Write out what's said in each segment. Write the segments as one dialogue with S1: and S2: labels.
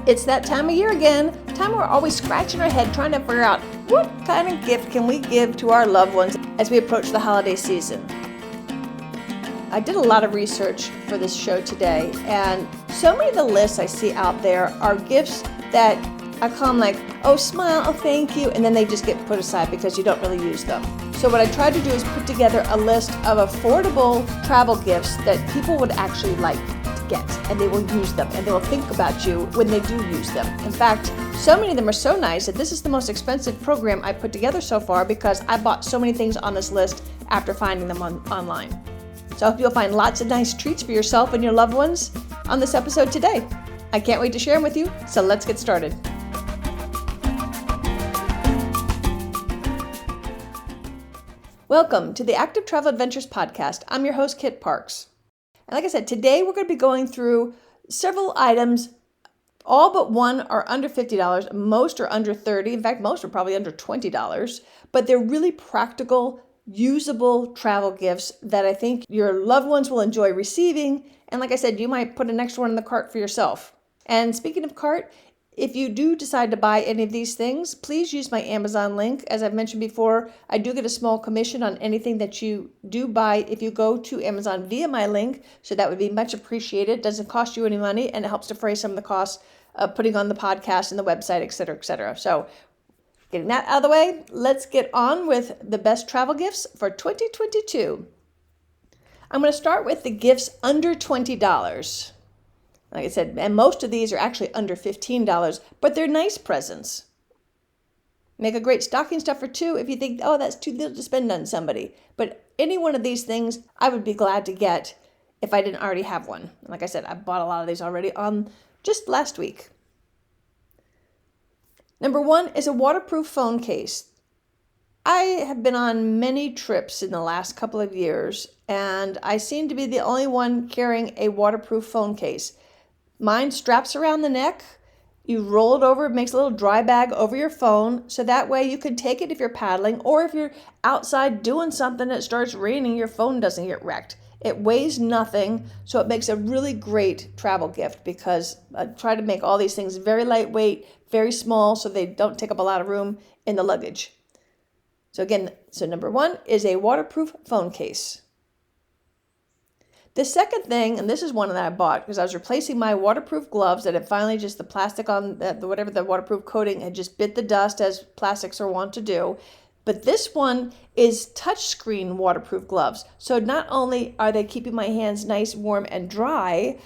S1: It's that time of year again, time we're always scratching our head trying to figure out what kind of gift can we give to our loved ones as we approach the holiday season. I did a lot of research for this show today, and so many of the lists I see out there are gifts that I call them like, oh, smile, oh, thank you, and then they just get put aside because you don't really use them. So what I tried to do is put together a list of affordable travel gifts that people would actually like to get, and they will use them, and they will think about you when they do use them. In fact, so many of them are so nice that this is the most expensive program I put together so far because I bought so many things on this list after finding them online. So I hope you'll find lots of nice treats for yourself and your loved ones on this episode today. I can't wait to share them with you, so let's get started. Welcome to the Active Travel Adventures podcast. I'm your host, Kit Parks. And like I said, today we're going to be going through several items. All but one are under $50. Most are under $30. In fact, most are probably under $20. But they're really practical, usable travel gifts that I think your loved ones will enjoy receiving. And like I said, you might put an extra one in the cart for yourself. And speaking of cart, if you do decide to buy any of these things, please use my Amazon link. As I've mentioned before, I do get a small commission on anything that you do buy if you go to Amazon via my link. So that would be much appreciated. It doesn't cost you any money, and it helps defray some of the costs of putting on the podcast and the website, et cetera, et cetera. So getting that out of the way, let's get on with the best travel gifts for 2022. I'm going to start with the gifts under $20. Like I said, and most of these are actually under $15, but they're nice presents. Make a great stocking stuffer too if you think, oh, that's too little to spend on somebody. But any one of these things I would be glad to get if I didn't already have one. Like I said, I bought a lot of these already on just last week. Number one is a waterproof phone case. I have been on many trips in the last couple of years, and I seem to be the only one carrying a waterproof phone case. Mine straps around the neck. You roll it over, it makes a little dry bag over your phone, so that way you can take it if you're paddling, or if you're outside doing something that starts raining, your phone doesn't get wrecked. It weighs nothing, so it makes a really great travel gift because I try to make all these things very lightweight, very small, so they don't take up a lot of room in the luggage. So again, number one is a waterproof phone case. The second thing, and this is one that I bought because I was replacing my waterproof gloves that had finally just the plastic on whatever the waterproof coating had just bit the dust as plastics are wont to do. But this one is touchscreen waterproof gloves. So not only are they keeping my hands nice, warm, and dry,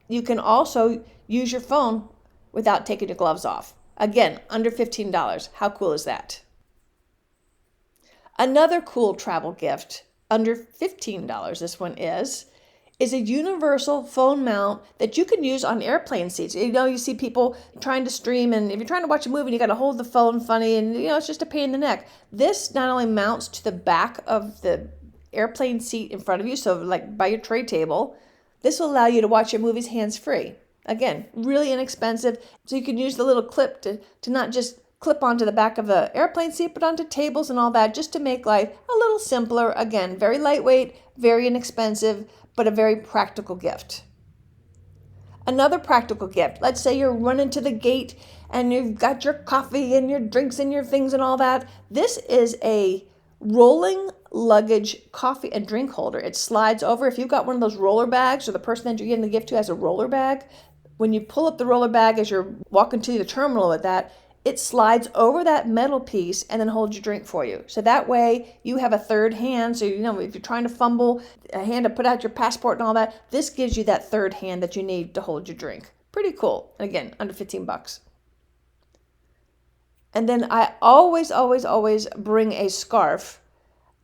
S1: you can also use your phone without taking your gloves off. Again, under $15. How cool is that? Another cool travel gift, under $15, this one is a universal phone mount that you can use on airplane seats. You know, you see people trying to stream, and if you're trying to watch a movie, you got to hold the phone funny, and it's just a pain in the neck. This not only mounts to the back of the airplane seat in front of you, so like by your tray table, this will allow you to watch your movies hands-free. Again, really inexpensive, so you can use the little clip to not just clip onto the back of the airplane seat, but onto tables and all that, just to make life a little simpler. Again, very lightweight, very inexpensive, but a very practical gift. Another practical gift, let's say you're running to the gate and you've got your coffee and your drinks and your things and all that. This is a rolling luggage coffee and drink holder. It slides over. If you've got one of those roller bags, or the person that you're giving the gift to has a roller bag, when you pull up the roller bag as you're walking to the terminal with that, it slides over that metal piece and then holds your drink for you. So that way you have a third hand. So, if you're trying to fumble a hand to put out your passport and all that, this gives you that third hand that you need to hold your drink. Pretty cool. And again, under $15. And then I always bring a scarf.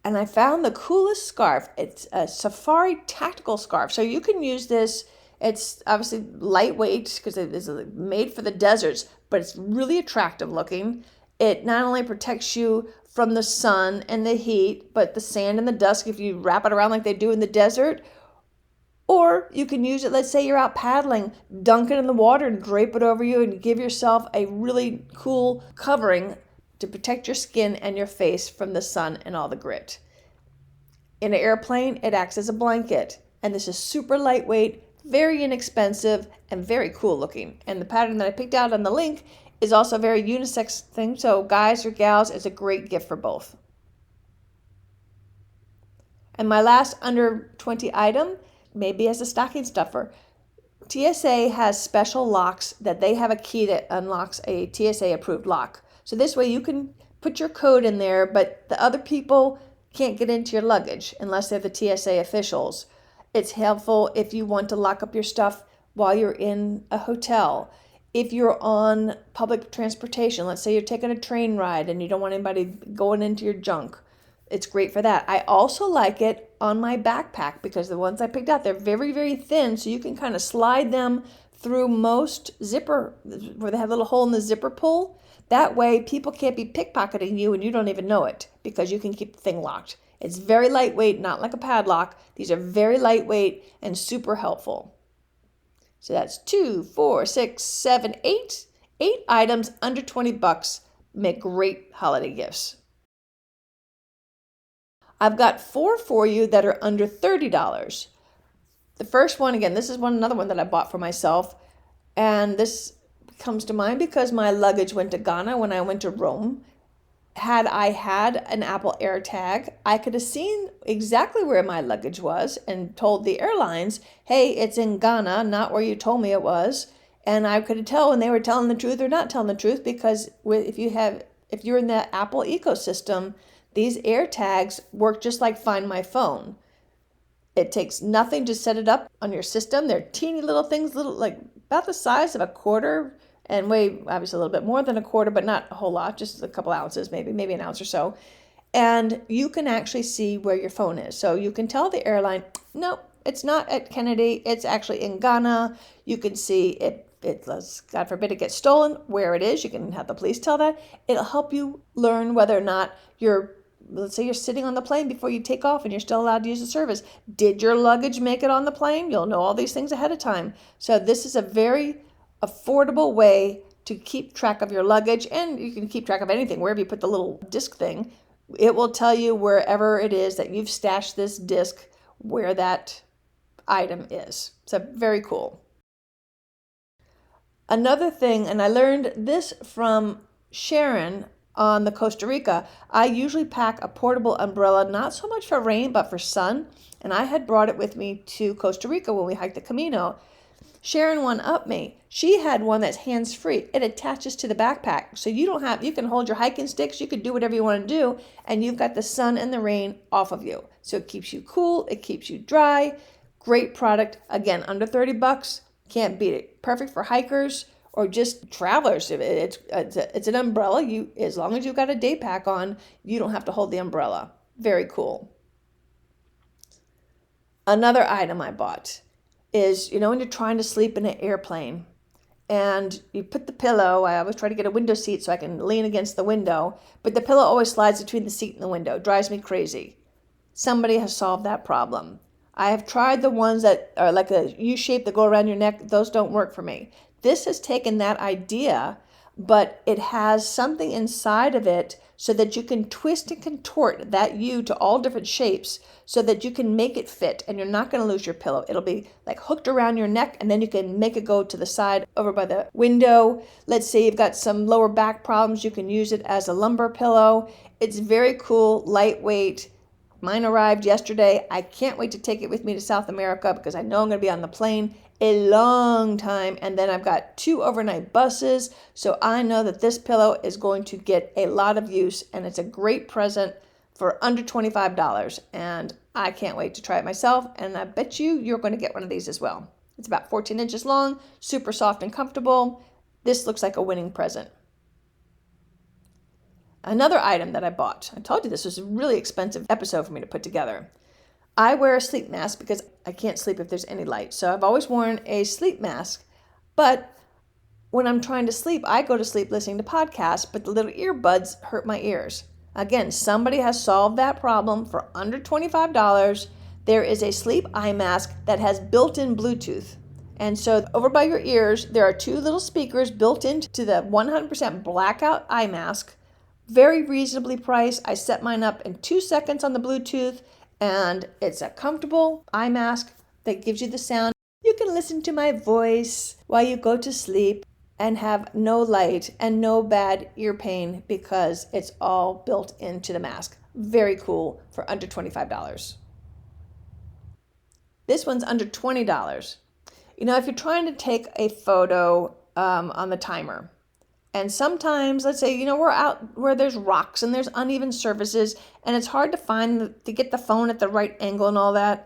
S1: And I found the coolest scarf. It's a safari tactical scarf. So you can use this. It's obviously lightweight because it is made for the deserts, but it's really attractive looking. It not only protects you from the sun and the heat, but the sand and the dust if you wrap it around like they do in the desert. Or you can use it, let's say you're out paddling, dunk it in the water and drape it over you and give yourself a really cool covering to protect your skin and your face from the sun and all the grit. In an airplane, it acts as a blanket. And this is super lightweight, very inexpensive, and very cool looking. And the pattern that I picked out on the link is also a very unisex thing. So guys or gals, it's a great gift for both. And my last under 20 item, maybe as a stocking stuffer. TSA has special locks that they have a key that unlocks a TSA approved lock. So this way you can put your code in there, but the other people can't get into your luggage unless they're the TSA officials. It's helpful if you want to lock up your stuff while you're in a hotel. If you're on public transportation, let's say you're taking a train ride and you don't want anybody going into your junk, it's great for that. I also like it on my backpack because the ones I picked out, they're very, very thin, so you can kind of slide them through most zipper, where they have a little hole in the zipper pull. That way people can't be pickpocketing you and you don't even know it because you can keep the thing locked. It's very lightweight, not like a padlock. These are very lightweight and super helpful. So that's 2, 4, 6, 7, 8. 8 items under $20 make great holiday gifts. I've got 4 for you that are under $30. The first one, again, this is another one that I bought for myself. And this comes to mind because my luggage went to Ghana when I went to Rome. Had I had an Apple AirTag, I could have seen exactly where my luggage was and told the airlines, hey, it's in Ghana, not where you told me it was. And I could tell when they were telling the truth or not telling the truth, because if you're in that Apple ecosystem, these AirTags work just like Find My Phone. It takes nothing to set it up on your system. They're teeny little things, like about the size of a quarter, and weigh obviously a little bit more than a quarter, but not a whole lot, just a couple ounces, maybe an ounce or so. And you can actually see where your phone is. So you can tell the airline, no, it's not at Kennedy, it's actually in Ghana. You can see it, God forbid it gets stolen, where it is. You can have the police tell that. It'll help you learn whether or not let's say you're sitting on the plane before you take off and you're still allowed to use the service. Did your luggage make it on the plane? You'll know all these things ahead of time. So this is a very affordable way to keep track of your luggage, and you can keep track of anything. Wherever you put the little disc thing, it will tell you wherever it is that you've stashed this disc, where that item is. So very cool. Another thing, and I learned this from Sharon on the Costa Rica, I usually pack a portable umbrella, not so much for rain, but for sun. And I had brought it with me to Costa Rica when we hiked the Camino. Sharon one-upped me. She had one that's hands-free. It attaches to the backpack. So you can hold your hiking sticks, you can do whatever you want to do, and you've got the sun and the rain off of you. So it keeps you cool, it keeps you dry. Great product. Again, under $30, can't beat it. Perfect for hikers or just travelers. It's an umbrella. As long as you've got a day pack on, you don't have to hold the umbrella. Very cool. Another item I bought is, when you're trying to sleep in an airplane and you put the pillow, I always try to get a window seat so I can lean against the window, but the pillow always slides between the seat and the window. It drives me crazy. Somebody has solved that problem. I have tried the ones that are like a U-shape that go around your neck. Those don't work for me. This has taken that idea, but it has something inside of it so that you can twist and contort that U to all different shapes so that you can make it fit and you're not going to lose your pillow. It'll be like hooked around your neck, and then you can make it go to the side over by the window. Let's say you've got some lower back problems. You can use it as a lumbar pillow. It's very cool, lightweight. Mine arrived yesterday. I can't wait to take it with me to South America because I know I'm going to be on the plane a long time, and then I've got 2 overnight buses, so I know that this pillow is going to get a lot of use, and it's a great present for under $25, and I can't wait to try it myself, and I bet you're going to get one of these as well. It's about 14 inches long, super soft and comfortable. This looks like a winning present. Another item that I bought, I told you this was a really expensive episode for me to put together. I wear a sleep mask because I can't sleep if there's any light. So I've always worn a sleep mask. But when I'm trying to sleep, I go to sleep listening to podcasts, but the little earbuds hurt my ears. Again, somebody has solved that problem for under $25. There is a sleep eye mask that has built-in Bluetooth. And so over by your ears, there are 2 little speakers built into the 100% blackout eye mask. Very reasonably priced. I set mine up in 2 seconds on the Bluetooth. And it's a comfortable eye mask that gives you the sound. You can listen to my voice while you go to sleep and have no light and no bad ear pain because it's all built into the mask. Very cool for under $25. This one's under $20. If you're trying to take a photo on the timer, and sometimes, let's say, we're out where there's rocks and there's uneven surfaces and it's hard to get the phone at the right angle and all that.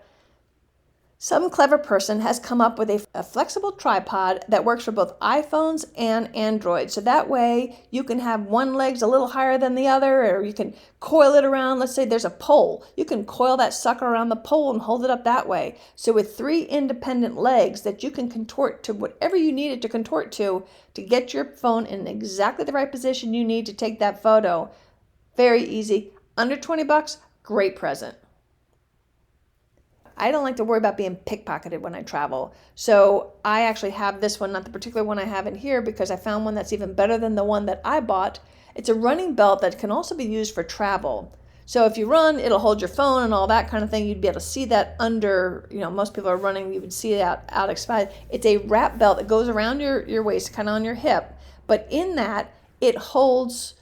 S1: Some clever person has come up with a flexible tripod that works for both iPhones and Android. So that way you can have one leg's a little higher than the other, or you can coil it around. Let's say there's a pole. You can coil that sucker around the pole and hold it up that way. So with 3 independent legs that you can contort to whatever you need it to contort to get your phone in exactly the right position you need to take that photo. Very easy. Under $20, great present. I don't like to worry about being pickpocketed when I travel. So I actually have this one, not the particular one I have in here, because I found one that's even better than the one that I bought. It's a running belt that can also be used for travel. So if you run, it'll hold your phone and all that kind of thing. You'd be able to see that under, most people are running, you would see that out exposed. It's a wrap belt that goes around your waist, kind of on your hip. But in that, it holds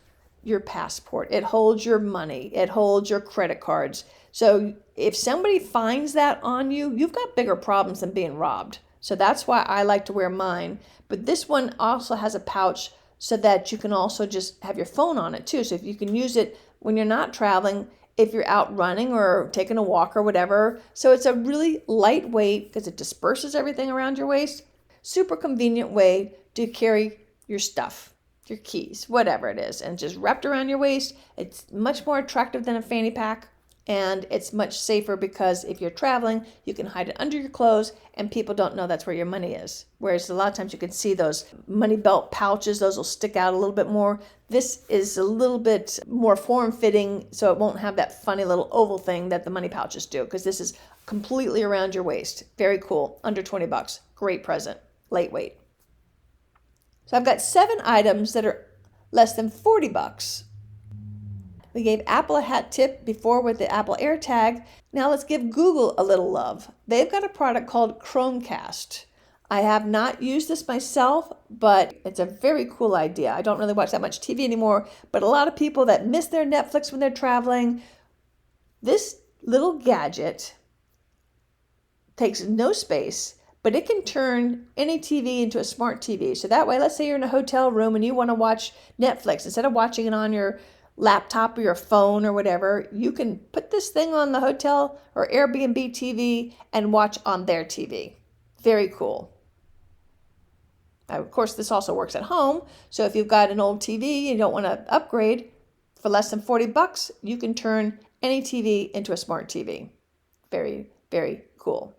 S1: your passport. It holds your money. It holds your credit cards. So if somebody finds that on you, you've got bigger problems than being robbed. So that's why I like to wear mine. But this one also has a pouch so that you can also just have your phone on it too. So if you can use it when you're not traveling, if you're out running or taking a walk or whatever. So it's a really lightweight, because it disperses everything around your waist. Super convenient way to carry your stuff, your keys, whatever it is, and just wrapped around your waist. It's much more attractive than a fanny pack. And it's much safer because if you're traveling, you can hide it under your clothes and people don't know that's where your money is. Whereas a lot of times you can see those money belt pouches, those will stick out a little bit more. This is a little bit more form-fitting, so it won't have that funny little oval thing that the money pouches do, because this is completely around your waist. Very cool. Under $20. Great present. Lightweight. So I've got 7 items that are less than $40. We gave Apple a hat tip before with the Apple AirTag. Now let's give Google a little love. They've got a product called Chromecast. I have not used this myself, but it's a very cool idea. I don't really watch that much TV anymore, but a lot of people that miss their Netflix when they're traveling, this little gadget takes no space, but it can turn any TV into a smart TV. So that way, let's say you're in a hotel room and you want to watch Netflix. Instead of watching it on your laptop or your phone or whatever, you can put this thing on the hotel or Airbnb TV and watch on their TV. Very cool. Now, of course, this also works at home. So if you've got an old TV and you don't want to upgrade, for less than $40, you can turn any TV into a smart TV. Very, very cool.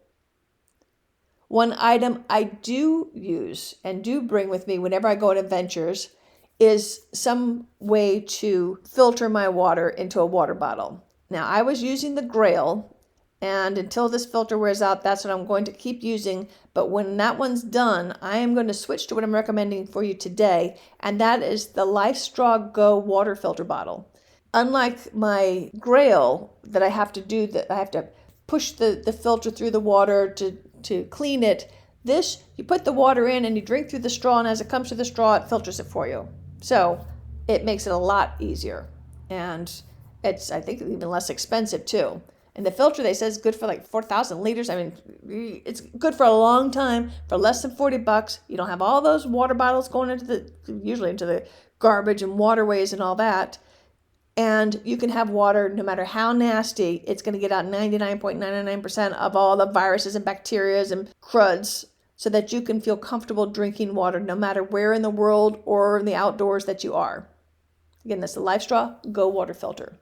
S1: One item I do use and do bring with me whenever I go on adventures is some way to filter my water into a water bottle. Now, I was using the Grail, and until this filter wears out, that's what I'm going to keep using. But when that one's done, I am going to switch to what I'm recommending for you today, and that is the LifeStraw Go water filter bottle. Unlike my Grail that I have to push the filter through the water to clean it, this, you put the water in and you drink through the straw, and as it comes through the straw, it filters it for you. So it makes it a lot easier, and it's, I think, even less expensive too. And the filter, they say, is good for like 4,000 liters. I mean, it's good for a long time for less than $40. You don't have all those water bottles going usually into the garbage and waterways and all that. And you can have water, no matter how nasty, it's going to get out 99.99% of all the viruses and bacteria and cruds, so that you can feel comfortable drinking water no matter where in the world or in the outdoors that you are. Again, that's the LifeStraw Go water filter.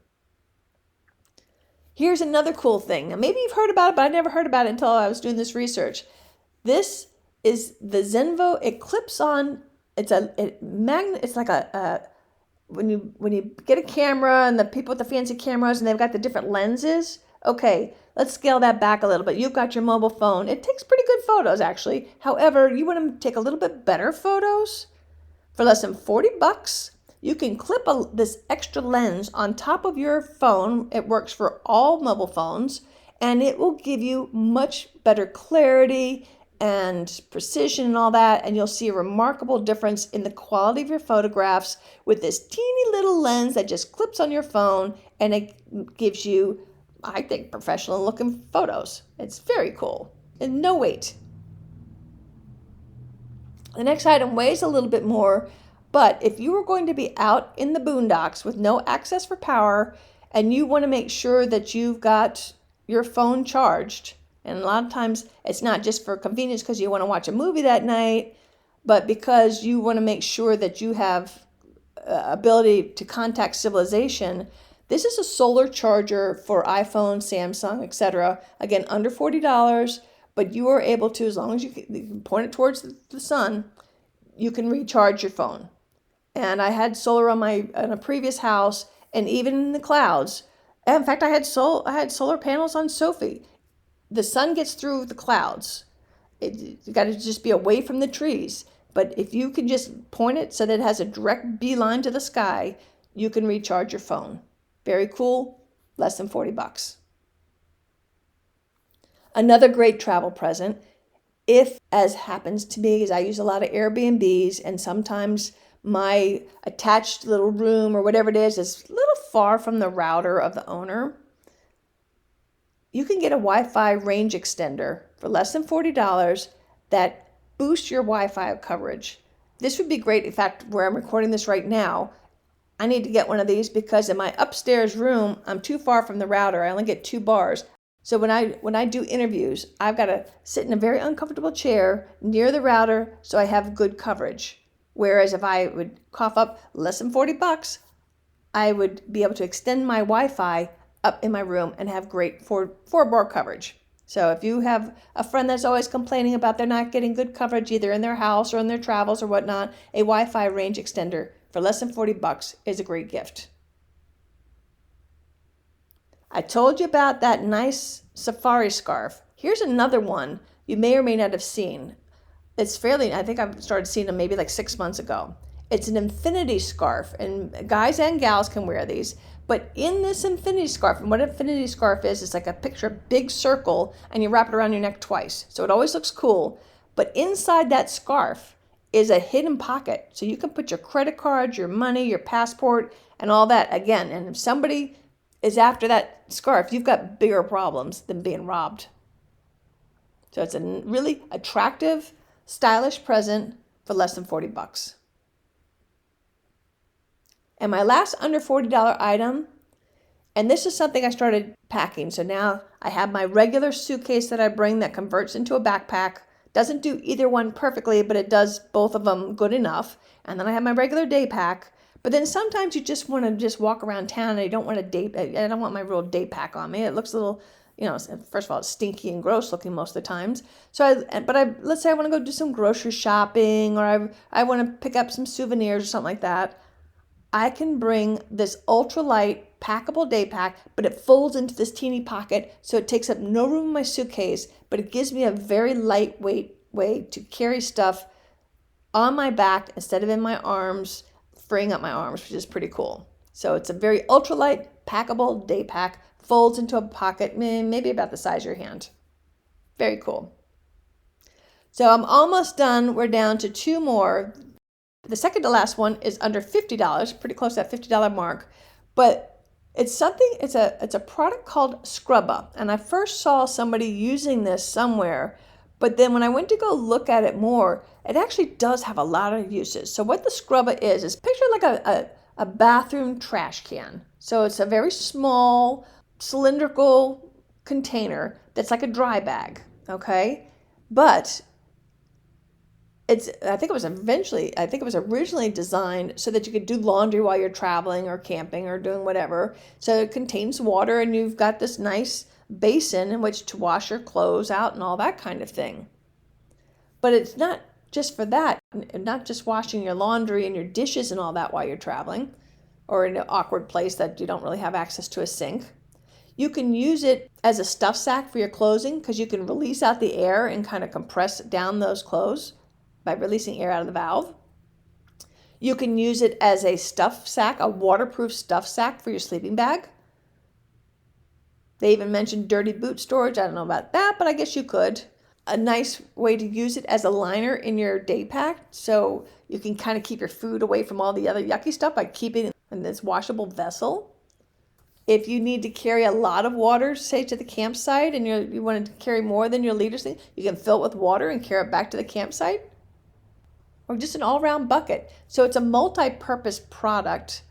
S1: Here's another cool thing. Now, maybe you've heard about it, but I never heard about it until I was doing this research. This is the Zenvo. It clips on. It's like when you get a camera, and the people with the fancy cameras, and they've got the different lenses. Okay, let's scale that back a little bit. You've got your mobile phone. It takes pretty good photos, actually. However, you want to take a little bit better photos? For less than $40, you can clip this extra lens on top of your phone. It works for all mobile phones, and it will give you much better clarity and precision and all that, and you'll see a remarkable difference in the quality of your photographs with this teeny little lens that just clips on your phone, and it gives you, I think, professional looking photos. It's very cool and no weight. The next item weighs a little bit more, but if you are going to be out in the boondocks with no access for power and you want to make sure that you've got your phone charged, and a lot of times it's not just for convenience because you want to watch a movie that night, but because you want to make sure that you have ability to contact civilization, this is a solar charger for iPhone, Samsung, etc. Again, under $40. But you are able to, as long as you can point it towards the sun, you can recharge your phone. And I had solar on a previous house, and even in the clouds. In fact, I had solar panels on Sophie. The sun gets through the clouds. You got to just be away from the trees. But if you can just point it so that it has a direct beeline to the sky, you can recharge your phone. Very cool. Less than $40. Another great travel present, if, as happens to me, is I use a lot of Airbnbs, and sometimes my attached little room or whatever it is a little far from the router of the owner. You can get a Wi-Fi range extender for less than $40 that boosts your Wi-Fi coverage. This would be great. In fact, where I'm recording this right now, I need to get one of these because in my upstairs room, I'm too far from the router. I only get 2 bars. So when I do interviews, I've got to sit in a very uncomfortable chair near the router so I have good coverage. Whereas if I would cough up less than $40, I would be able to extend my Wi-Fi up in my room and have great 4-bar coverage. So if you have a friend that's always complaining about they're not getting good coverage either in their house or in their travels or whatnot, a Wi-Fi range extender for less than $40 is a great gift. I told you about that nice safari scarf. Here's another one you may or may not have seen. It's I think I've started seeing them maybe like 6 months ago. It's an infinity scarf, and guys and gals can wear these. But in this infinity scarf, and what an infinity scarf is, it's like a picture, a big circle, and you wrap it around your neck twice. So it always looks cool. But inside that scarf is a hidden pocket. So you can put your credit card, your money, your passport, and all that. Again, and if somebody is after that scarf, you've got bigger problems than being robbed. So it's a really attractive, stylish present for less than $40. And my last under $40 item, and this is something I started packing. So now I have my regular suitcase that I bring that converts into a backpack. Doesn't do either one perfectly, but it does both of them good enough. And then I have my regular day pack. But then sometimes you just want to just walk around town and you don't want I don't want my real day pack on me. It looks a little, first of all, it's stinky and gross looking most of the times. So let's say I want to go do some grocery shopping, or I want to pick up some souvenirs or something like that. I can bring this ultralight packable day pack, but it folds into this teeny pocket, so it takes up no room in my suitcase, but it gives me a very lightweight way to carry stuff on my back instead of in my arms, freeing up my arms, which is pretty cool. So it's a very ultralight, packable day pack, folds into a pocket, maybe about the size of your hand. Very cool. So I'm almost done. We're down to 2 more. The second to last one is under $50, pretty close to that $50 mark, but it's a product called Scrubba, and I first saw somebody using this somewhere, but then when I went to go look at it more, it actually does have a lot of uses. So what the Scrubba is picture like a bathroom trash can. So it's a very small cylindrical container that's like a dry bag, okay? But I think it was originally designed so that you could do laundry while you're traveling or camping or doing whatever. So it contains water, and you've got this nice basin in which to wash your clothes out and all that kind of thing. But it's not just for that, not just washing your laundry and your dishes and all that while you're traveling or in an awkward place that you don't really have access to a sink. You can use it as a stuff sack for your clothing because you can release out the air and kind of compress down those clothes by releasing air out of the valve. You can use it as a stuff sack, a waterproof stuff sack for your sleeping bag. They even mentioned dirty boot storage. I don't know about that, but I guess you could. a nice way to use it as a liner in your day pack, so you can kind of keep your food away from all the other yucky stuff by keeping it in this washable vessel. If you need to carry a lot of water, say to the campsite, and you want to carry more than your liters, you can fill it with water and carry it back to the campsite. Or just an all-round bucket. So it's a multi-purpose product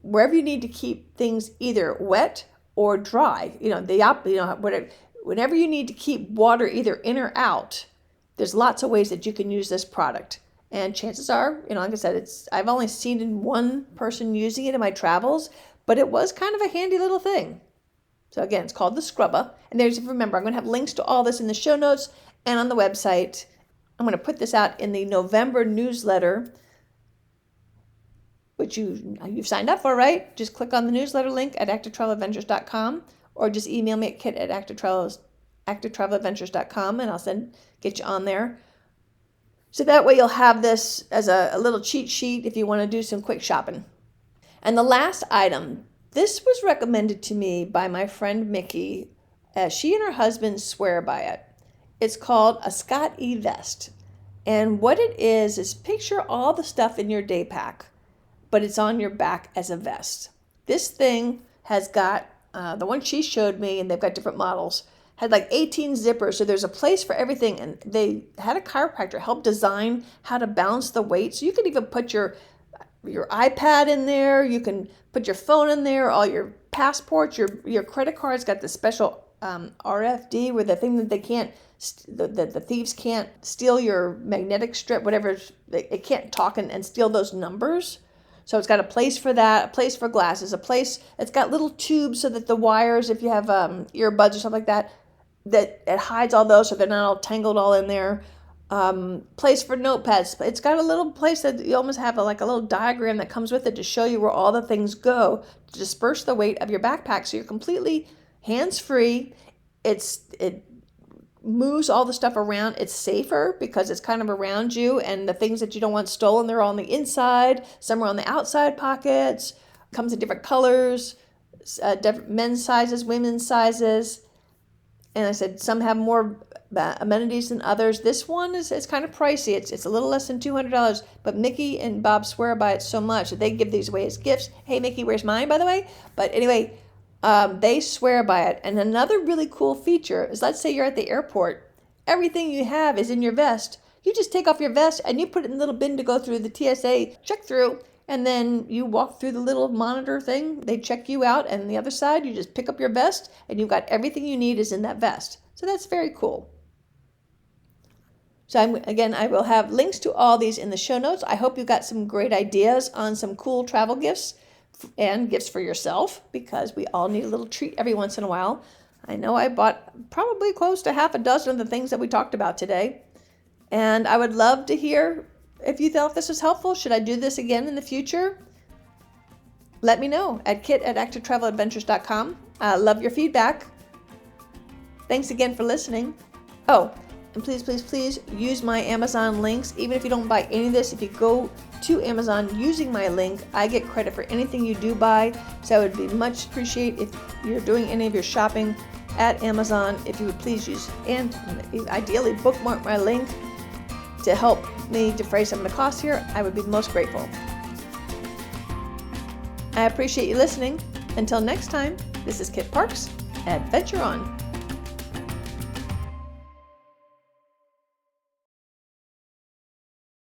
S1: wherever you need to keep things either wet or dry. Whenever you need to keep water either in or out, there's lots of ways that you can use this product. And chances are, like I said, I've only seen one person using it in my travels, but it was kind of a handy little thing. So again, it's called the Scrubba. And remember, I'm going to have links to all this in the show notes and on the website. I'm going to put this out in the November newsletter, which you've signed up for, right? Just click on the newsletter link at activetraveladventures.com, or just email me at kit@activetraveladventures.com, and I'll get you on there. So that way you'll have this as a little cheat sheet if you want to do some quick shopping. And the last item, this was recommended to me by my friend Mickey, as she and her husband swear by it. It's called a Scott E vest. And what it is picture all the stuff in your day pack, but it's on your back as a vest. This thing has got, the one she showed me, and they've got different models, had like 18 zippers. So there's a place for everything. And they had a chiropractor help design how to balance the weight. So you can even put your iPad in there. You can put your phone in there, all your passports, your credit cards got the special RFD, where the thing that they can't, the thieves can't steal your magnetic strip, whatever, it can't talk and steal those numbers. So it's got a place for that, a place for glasses, it's got little tubes so that the wires, if you have earbuds or something like that, that it hides all those so they're not all tangled all in there. Place for notepads. It's got a little place that you almost have a little diagram that comes with it to show you where all the things go to disperse the weight of your backpack, so you're completely hands-free. It moves all the stuff around. It's safer because it's kind of around you, and the things that you don't want stolen, they're on the inside. Some are on the outside pockets. Comes in different colors, different men's sizes, women's sizes. And I said some have more amenities than others. This one is kind of pricey. It's a little less than $200, but Mickey and Bob swear by it so much that they give these away as gifts. Hey, Mickey, where's mine, by the way? But anyway, they swear by it. And another really cool feature is, let's say you're at the airport. Everything you have is in your vest. You just take off your vest and you put it in a little bin to go through the TSA check through, and then you walk through the little monitor thing. They check you out, and on the other side, you just pick up your vest, and you've got everything you need is in that vest. So that's very cool. So I will have links to all these in the show notes. I hope you got some great ideas on some cool travel gifts and gifts for yourself, because we all need a little treat every once in a while. I know I bought probably close to half a dozen of the things that we talked about today. And I would love to hear if you thought this was helpful. Should I do this again in the future? Let me know at kit@activetraveladventures.com. I love your feedback. Thanks again for listening. Oh, and please, please, please use my Amazon links. Even if you don't buy any of this, if you go to Amazon using my link, I get credit for anything you do buy. So I would be much appreciate if you're doing any of your shopping at Amazon, if you would please use and ideally bookmark my link to help me defray some of the costs here. I would be most grateful. I appreciate you listening. Until next time, this is Kit Parks. Adventure on.